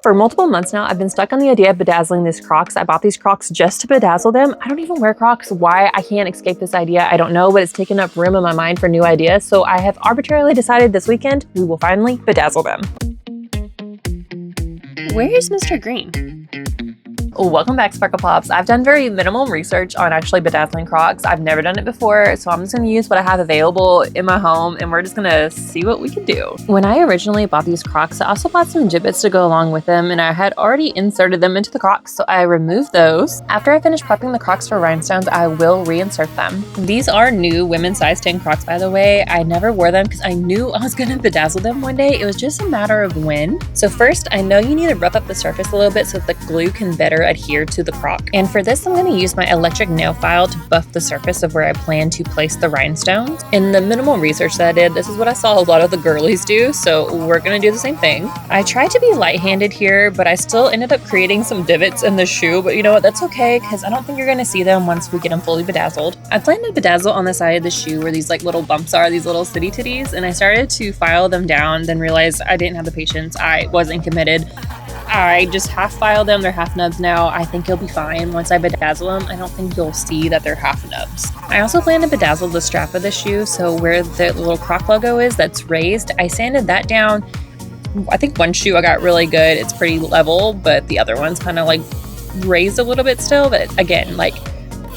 For multiple months now, I've been stuck on the idea of bedazzling these Crocs. I bought these Crocs just to bedazzle them. I don't even wear Crocs. Why? I can't escape this idea. I don't know, but it's taken up room in my mind for new ideas. So I have arbitrarily decided this weekend we will finally bedazzle them. Where's Mr. Green? Welcome back, Sparkle Pops. I've done very minimal research on actually bedazzling Crocs. I've never done it before, so I'm just gonna use what I have available in my home and we're just gonna see what we can do. When I originally bought these Crocs, I also bought some gibbets to go along with them and I had already inserted them into the Crocs, so I removed those. After I finish prepping the Crocs for rhinestones, I will reinsert them. These are new women's size 10 Crocs, by the way. I never wore them because I knew I was gonna bedazzle them one day. It was just a matter of when. So first, I know you need to rough up the surface a little bit so that the glue can better adhere to the Croc. And for this, I'm going to use my electric nail file to buff the surface of where I plan to place the rhinestones. In the minimal research that I did, this is what I saw a lot of the girlies do, so we're going to do the same thing. I tried to be light-handed here, but I still ended up creating some divots in the shoe, but you know what, that's okay, because I don't think you're going to see them once we get them fully bedazzled. I planned to bedazzle on the side of the shoe where these like little bumps are, these little city titties, and I started to file them down, then realized I didn't have the patience, I wasn't committed. I just half file them, they're half nubs now. I think you'll be fine. Once I bedazzle them, I don't think you'll see that they're half nubs. I also plan to bedazzle the strap of the shoe, so where the little Croc logo is that's raised, I sanded that down. I think one shoe I got really good, it's pretty level, but the other one's kind of like raised a little bit still, but again, like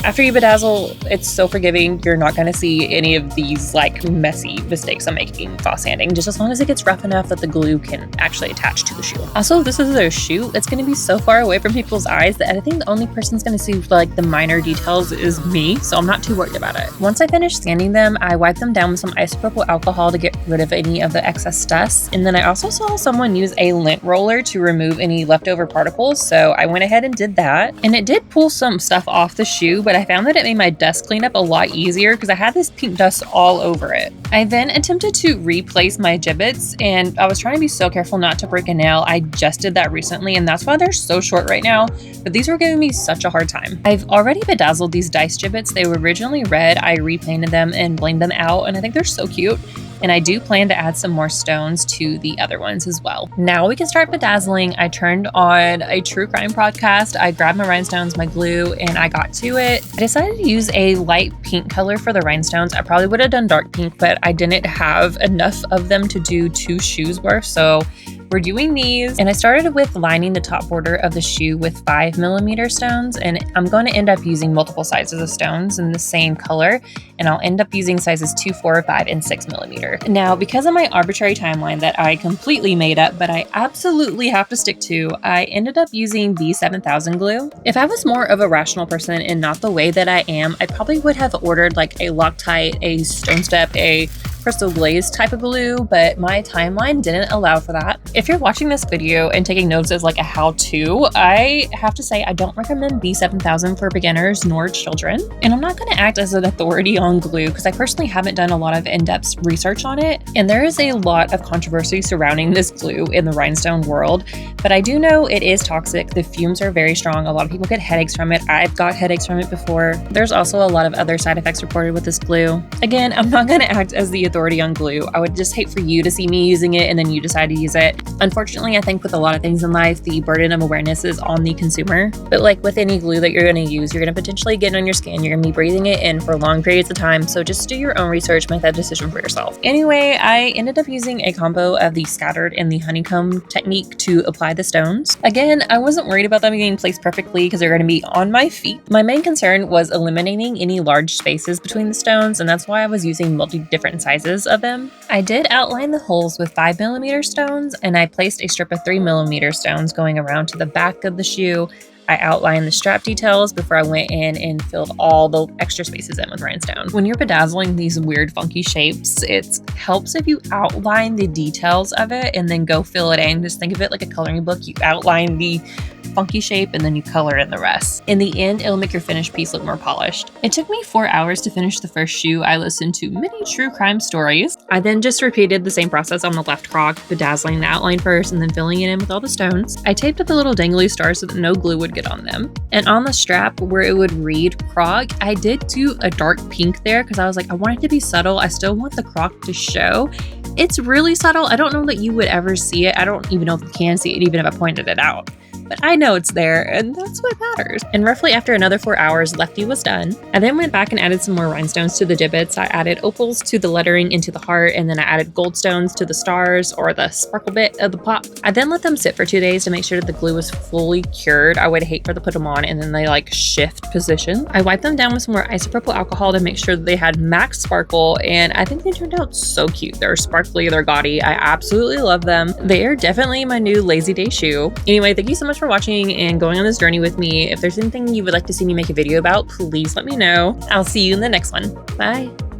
after you bedazzle, it's so forgiving. You're not going to see any of these like messy mistakes I'm making while sanding, just as long as it gets rough enough that the glue can actually attach to the shoe. Also, if this is their shoe, it's going to be so far away from people's eyes that I think the only person's going to see like the minor details is me, so I'm not too worried about it. Once I finish sanding them, I wipe them down with some isopropyl alcohol to get rid of any of the excess dust, and then I also saw someone use a lint roller to remove any leftover particles, so I went ahead and did that, and it did pull some stuff off the shoe, but I found that it made my dust cleanup a lot easier because I had this pink dust all over it. I then attempted to replace my gibbets, and I was trying to be so careful not to break a nail. I just did that recently, and that's why they're so short right now, but these were giving me such a hard time. I've already bedazzled these dice gibbets. They were originally red. I repainted them and blinged them out, and I think they're so cute. And I do plan to add some more stones to the other ones as well. Now we can start bedazzling. I turned on a true crime podcast. I grabbed my rhinestones, my glue, and I got to it. I decided to use a light pink color for the rhinestones. I probably would have done dark pink, but I didn't have enough of them to do 2 shoes worth. So we're doing these, and I started with lining the top border of the shoe with 5mm stones, and I'm going to end up using multiple sizes of stones in the same color, and I'll end up using sizes 2, 4, 5, and 6mm. Now, because of my arbitrary timeline that I completely made up, but I absolutely have to stick to, I ended up using B7000 glue. If I was more of a rational person and not the way that I am, I probably would have ordered like a Loctite, a Stone Step, a crystal glaze type of glue, but my timeline didn't allow for that. If you're watching this video and taking notes as like a how-to, I have to say I don't recommend B7000 for beginners nor children. And I'm not going to act as an authority on glue because I personally haven't done a lot of in-depth research on it. And there is a lot of controversy surrounding this glue in the rhinestone world, but I do know it is toxic. The fumes are very strong. A lot of people get headaches from it. I've got headaches from it before. There's also a lot of other side effects reported with this glue. Again, I'm not going to act as the authority on glue. I would just hate for you to see me using it and then you decide to use it. Unfortunately, I think with a lot of things in life, the burden of awareness is on the consumer. But like with any glue that you're going to use, you're going to potentially get on your skin. You're going to be breathing it in for long periods of time. So just do your own research, make that decision for yourself. Anyway, I ended up using a combo of the scattered and the honeycomb technique to apply the stones. Again, I wasn't worried about them being placed perfectly because they're going to be on my feet. My main concern was eliminating any large spaces between the stones, and that's why I was using different sizes of them. I did outline the holes with 5mm stones, and I placed a strip of 3mm stones going around to the back of the shoe. I outlined the strap details before I went in and filled all the extra spaces in with rhinestone. When you're bedazzling these weird funky shapes, it helps if you outline the details of it and then go fill it in. Just think of it like a coloring book. You outline the funky shape and then you color in the rest. In the end, it'll make your finished piece look more polished. It took me 4 hours to finish the first shoe. I listened to many true crime stories. I then just repeated the same process on the left Croc, bedazzling the outline first and then filling it in with all the stones. I taped up the little dangly stars so that no glue would get good on them. And on the strap where it would read Croc, I did do a dark pink there because I was like, I want it to be subtle. I still want the Croc to show. It's really subtle. I don't know that you would ever see it. I don't even know if you can see it, even if I pointed it out. But I know it's there, and that's what matters. And roughly after another 4 hours, Lefty was done. I then went back and added some more rhinestones to the gibbets. I added opals to the lettering into the heart, and then I added gold stones to the stars or the sparkle bit of the pop. I then let them sit for 2 days to make sure that the glue was fully cured. I would hate for to put them on and then they like shift position. I wiped them down with some more isopropyl alcohol to make sure that they had max sparkle, and I think they turned out so cute. They're sparkly, they're gaudy. I absolutely love them. They are definitely my new lazy day shoe. Anyway, thank you so much for watching and going on this journey with me. If there's anything you would like to see me make a video about, please let me know. I'll see you in the next one. Bye.